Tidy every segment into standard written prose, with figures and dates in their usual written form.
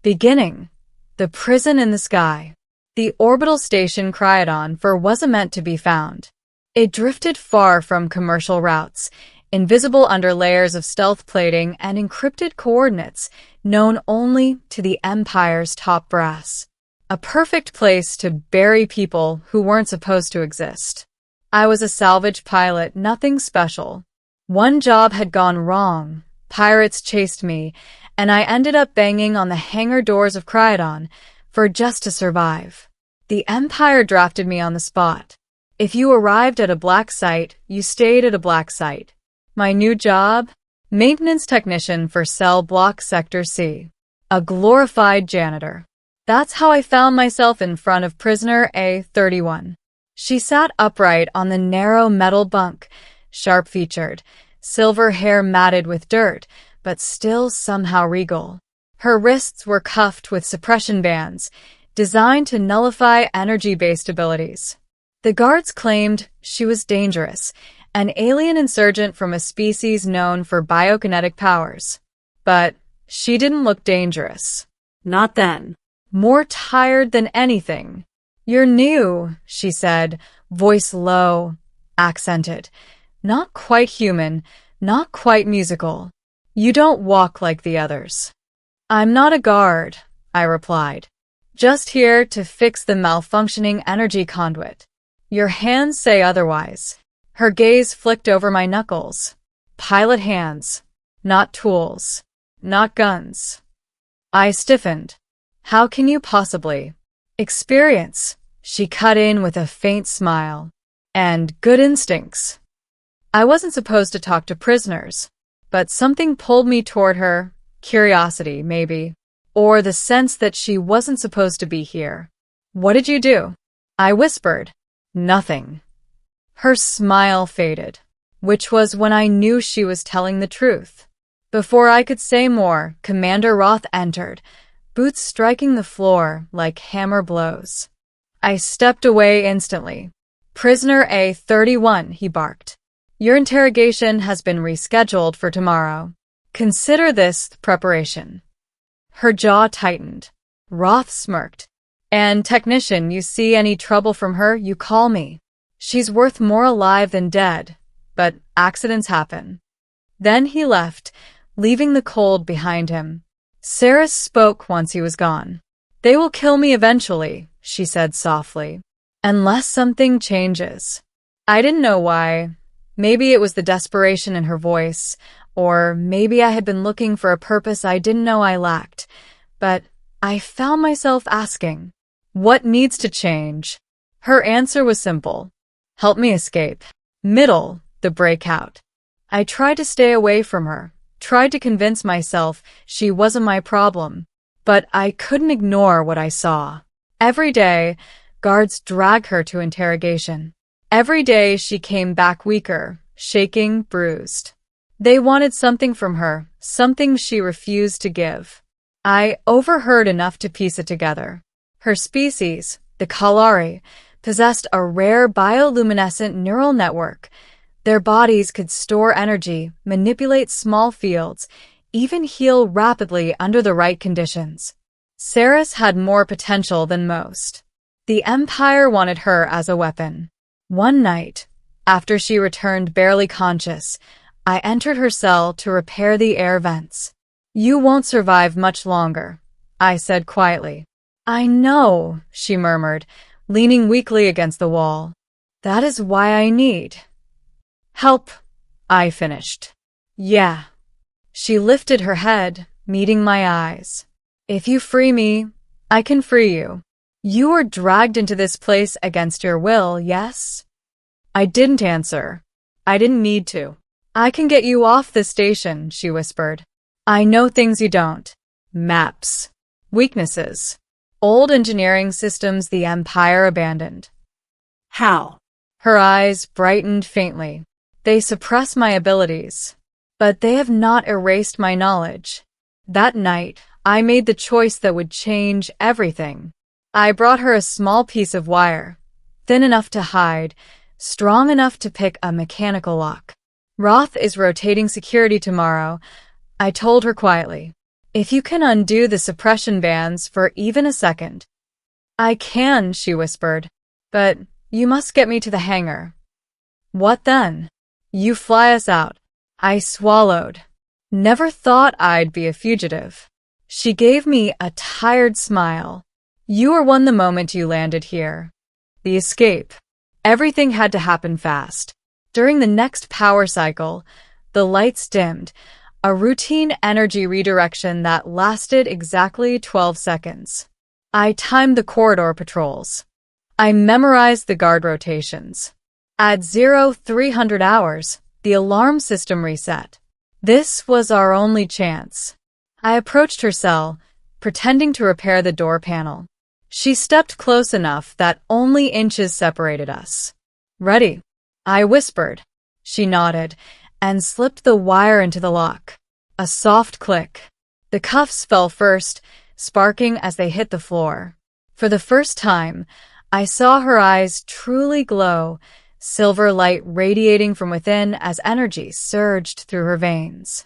Beginning. The prison in the sky. The orbital station Kryodon 4 wasn't meant to be found. It drifted far from commercial routes, invisible under layers of stealth plating and encrypted coordinates known only to the Empire's top brass. A perfect place to bury people who weren't supposed to exist. I was a salvage pilot, nothing special. One job had gone wrong. Pirates chased me, and I ended up banging on the hangar doors of Kryodon 4 just to survive. The Empire drafted me on the spot. If you arrived at a black site, you stayed at a black site. My new job? Maintenance technician for Cell Block Sector C. A glorified janitor. That's how I found myself in front of prisoner A31. She sat upright on the narrow metal bunk, sharp-featured, silver hair matted with dirt, but still somehow regal. Her wrists were cuffed with suppression bands, designed to nullify energy-based abilities. The guards claimed she was dangerous, an alien insurgent from a species known for biokinetic powers. But she didn't look dangerous. Not then. More tired than anything. "You're new," she said, voice low, accented. Not quite human, not quite musical. "You don't walk like the others." "I'm not a guard," I replied. "Just here to fix the malfunctioning energy conduit." "Your hands say otherwise." Her gaze flicked over my knuckles. Pilot hands. Not tools. Not guns. I stiffened. "How can you possibly?" "Experience," she cut in with a faint smile. "And good instincts." I wasn't supposed to talk to prisoners, but something pulled me toward her. Curiosity, maybe. Or the sense that she wasn't supposed to be here. "What did you do?" I whispered. "Nothing." Her smile faded, which was when I knew she was telling the truth. Before I could say more, Commander Roth entered, boots striking the floor like hammer blows. I stepped away instantly. "Prisoner A31, he barked. "Your interrogation has been rescheduled for tomorrow. Consider this preparation." Her jaw tightened. Roth smirked. "And technician, you see any trouble from her, you call me. She's worth more alive than dead, but accidents happen." Then he left, leaving the cold behind him. Saris spoke once he was gone. "They will kill me eventually," she said softly. "Unless something changes." I didn't know why. Maybe it was the desperation in her voice, or maybe I had been looking for a purpose I didn't know I lacked. But I found myself asking, what needs to change? Her answer was simple. Help me escape. The breakout. I tried to stay away from her, tried to convince myself she wasn't my problem, but I couldn't ignore what I saw. Every day, guards drag her to interrogation. Every day she came back weaker, shaking, bruised. They wanted something from her, something she refused to give. I overheard enough to piece it together. Her species, the Kalari, possessed a rare bioluminescent neural network. Their bodies could store energy, manipulate small fields, even heal rapidly under the right conditions. Saris had more potential than most. The Empire wanted her as a weapon. One night, after she returned barely conscious, I entered her cell to repair the air vents. "You won't survive much longer," I said quietly. "I know," she murmured, leaning weakly against the wall. "That is why I need help," I finished. "Yeah." She lifted her head, meeting my eyes. "If you free me, I can free you. You were dragged into this place against your will, yes?" I didn't answer. I didn't need to. "I can get you off the station," she whispered. "I know things you don't. Maps. Weaknesses. Old engineering systems the Empire abandoned." "How?" Her eyes brightened faintly. "They suppress my abilities, but they have not erased my knowledge." That night, I made the choice that would change everything. I brought her a small piece of wire, thin enough to hide, strong enough to pick a mechanical lock. "Roth is rotating security tomorrow," I told her quietly. If you can undo the suppression bands for even a second. I can, she whispered, but you must get me to the hangar. What then? You fly us out. I swallowed. Never thought I'd be a fugitive. She gave me a tired smile. You were one the moment you landed here. The escape. Everything had to happen fast. During the next power cycle, the lights dimmed, a routine energy redirection that lasted exactly 12 seconds. I timed the corridor patrols. I memorized the guard rotations. At 0300 hours, the alarm system reset. This was our only chance. I approached her cell, pretending to repair the door panel. She stepped close enough that only inches separated us. Ready, I whispered. She nodded and slipped the wire into the lock. A soft click. The cuffs fell first, sparking as they hit the floor. For the first time, I saw her eyes truly glow, silver light radiating from within as energy surged through her veins.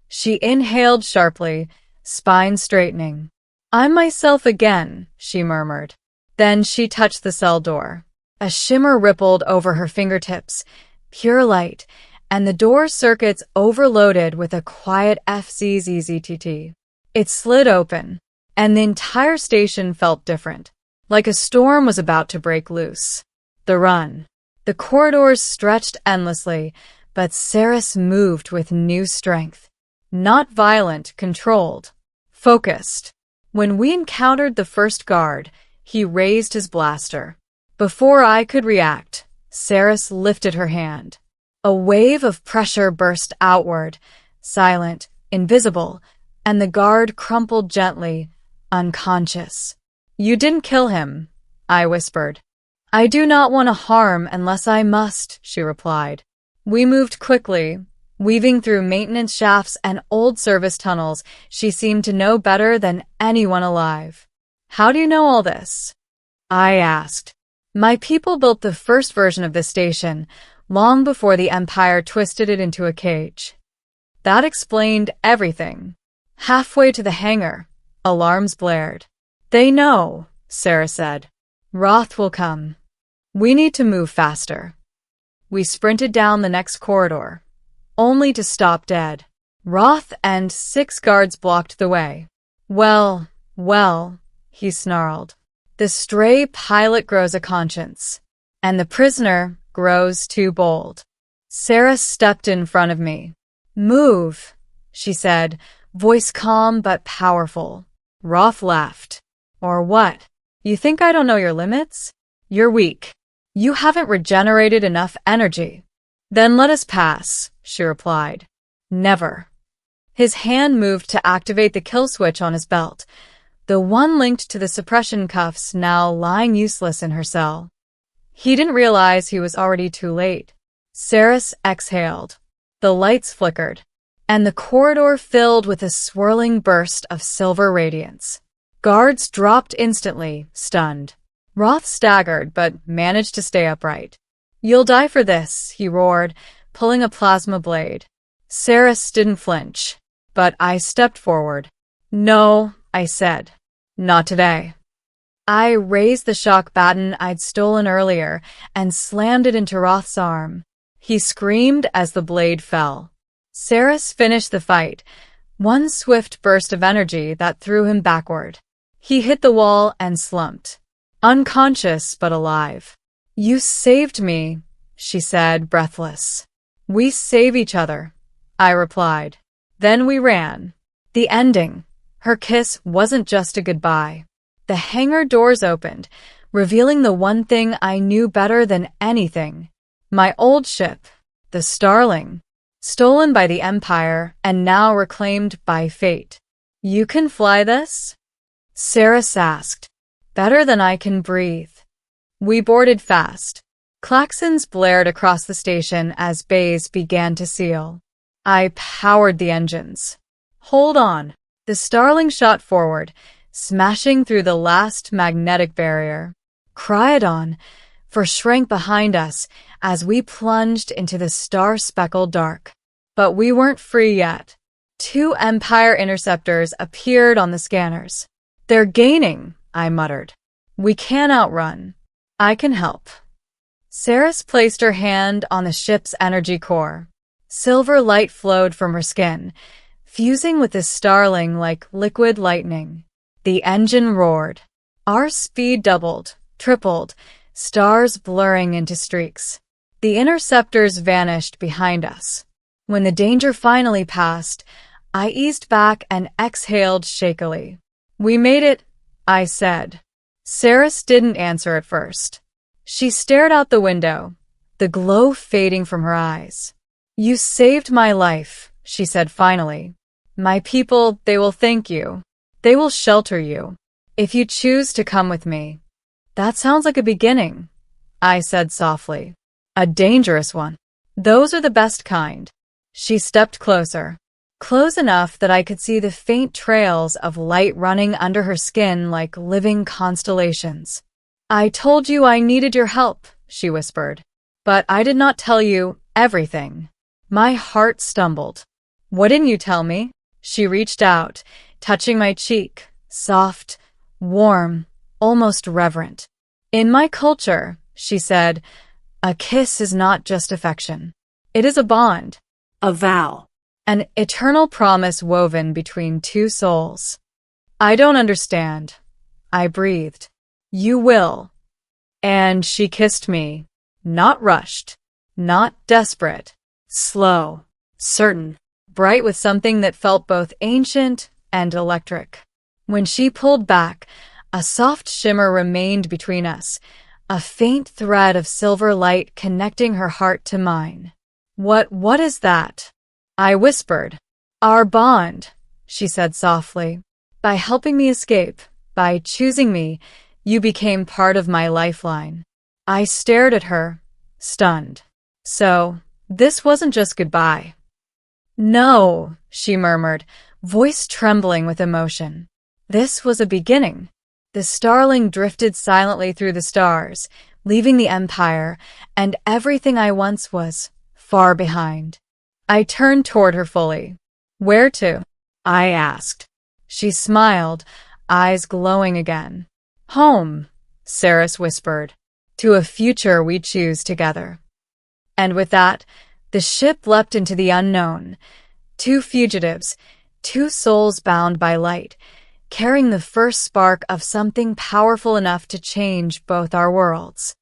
She inhaled sharply, spine straightening. I'm myself again, she murmured. Then she touched the cell door. A shimmer rippled over her fingertips, pure light, and the door circuits overloaded with a quiet FZZZTT. It slid open, and the entire station felt different, like a storm was about to break loose. The run. The corridors stretched endlessly, but Saris moved with new strength. Not violent, controlled. Focused. When we encountered the first guard, he raised his blaster. Before I could react, Saris lifted her hand. A wave of pressure burst outward, silent, invisible, and the guard crumpled gently, unconscious. You didn't kill him, I whispered. I do not want to harm unless I must, she replied. We moved quickly, weaving through maintenance shafts and old service tunnels. She seemed to know better than anyone alive. How do you know all this? I asked. My people built the first version of this station, long before the Empire twisted it into a cage. That explained everything. Halfway to the hangar, alarms blared. They know, Sarah said. Roth will come. We need to move faster. We sprinted down the next corridor, only to stop dead. Roth and 6 guards blocked the way. Well, he snarled. The stray pilot grows a conscience, and the prisoner grows too bold. Sarah stepped in front of me. Move, she said, voice calm but powerful. Roth laughed. Or what? You think I don't know your limits? You're weak. You haven't regenerated enough energy. Then let us pass, she replied. Never. His hand moved to activate the kill switch on his belt, the one linked to the suppression cuffs now lying useless in her cell. He didn't realize he was already too late. Saris exhaled. The lights flickered, and the corridor filled with a swirling burst of silver radiance. Guards dropped instantly, stunned. Roth staggered, but managed to stay upright. You'll die for this, he roared, pulling a plasma blade. Saris didn't flinch, but I stepped forward. No, I said. Not today. I raised the shock baton I'd stolen earlier and slammed it into Roth's arm. He screamed as the blade fell. Saris finished the fight, one swift burst of energy that threw him backward. He hit the wall and slumped, unconscious but alive. You saved me, she said, breathless. We save each other, I replied. Then we ran. The ending. Her kiss wasn't just a goodbye. The hangar doors opened, revealing the one thing I knew better than anything. My old ship, the Starling, stolen by the Empire and now reclaimed by fate. You can fly this? Saris asked. Better than I can breathe. We boarded fast. Klaxons blared across the station as bays began to seal. I powered the engines. Hold on. The Starling shot forward, smashing through the last magnetic barrier. Cryodon shrank behind us as we plunged into the star-speckled dark. But we weren't free yet. 2 Empire interceptors appeared on the scanners. They're gaining, I muttered. We can't outrun. I can help. Saris placed her hand on the ship's energy core. Silver light flowed from her skin, fusing with the starling like liquid lightning. The engine roared. Our speed doubled, tripled, stars blurring into streaks. The interceptors vanished behind us. When the danger finally passed, I eased back and exhaled shakily. We made it, I said. Saris didn't answer at first. She stared out the window, the glow fading from her eyes. You saved my life, she said finally. My people, they will thank you. They will shelter you. If you choose to come with me. That sounds like a beginning, I said softly. A dangerous one. Those are the best kind. She stepped closer. Close enough that I could see the faint trails of light running under her skin like living constellations. I told you I needed your help, she whispered. But I did not tell you everything. My heart stumbled. What didn't you tell me? She reached out, touching my cheek, soft, warm, almost reverent. In my culture, she said, a kiss is not just affection. It is a bond, a vow, an eternal promise woven between 2 souls. I don't understand, I breathed. You will. And she kissed me, not rushed, not desperate, slow, certain, bright with something that felt both ancient and electric. When she pulled back, a soft shimmer remained between us, a faint thread of silver light connecting her heart to mine. What is that? I whispered. Our bond, she said softly. By helping me escape, by choosing me, you became part of my lifeline. I stared at her, stunned. So, this wasn't just goodbye. No, she murmured, voice trembling with emotion. This was a beginning. The starling drifted silently through the stars, leaving the Empire, and everything I once was, far behind. I turned toward her fully. Where to? I asked. She smiled, eyes glowing again. Home, Saris whispered, to a future we choose together. And with that, the ship leapt into the unknown. 2 fugitives, 2 souls bound by light, carrying the first spark of something powerful enough to change both our worlds.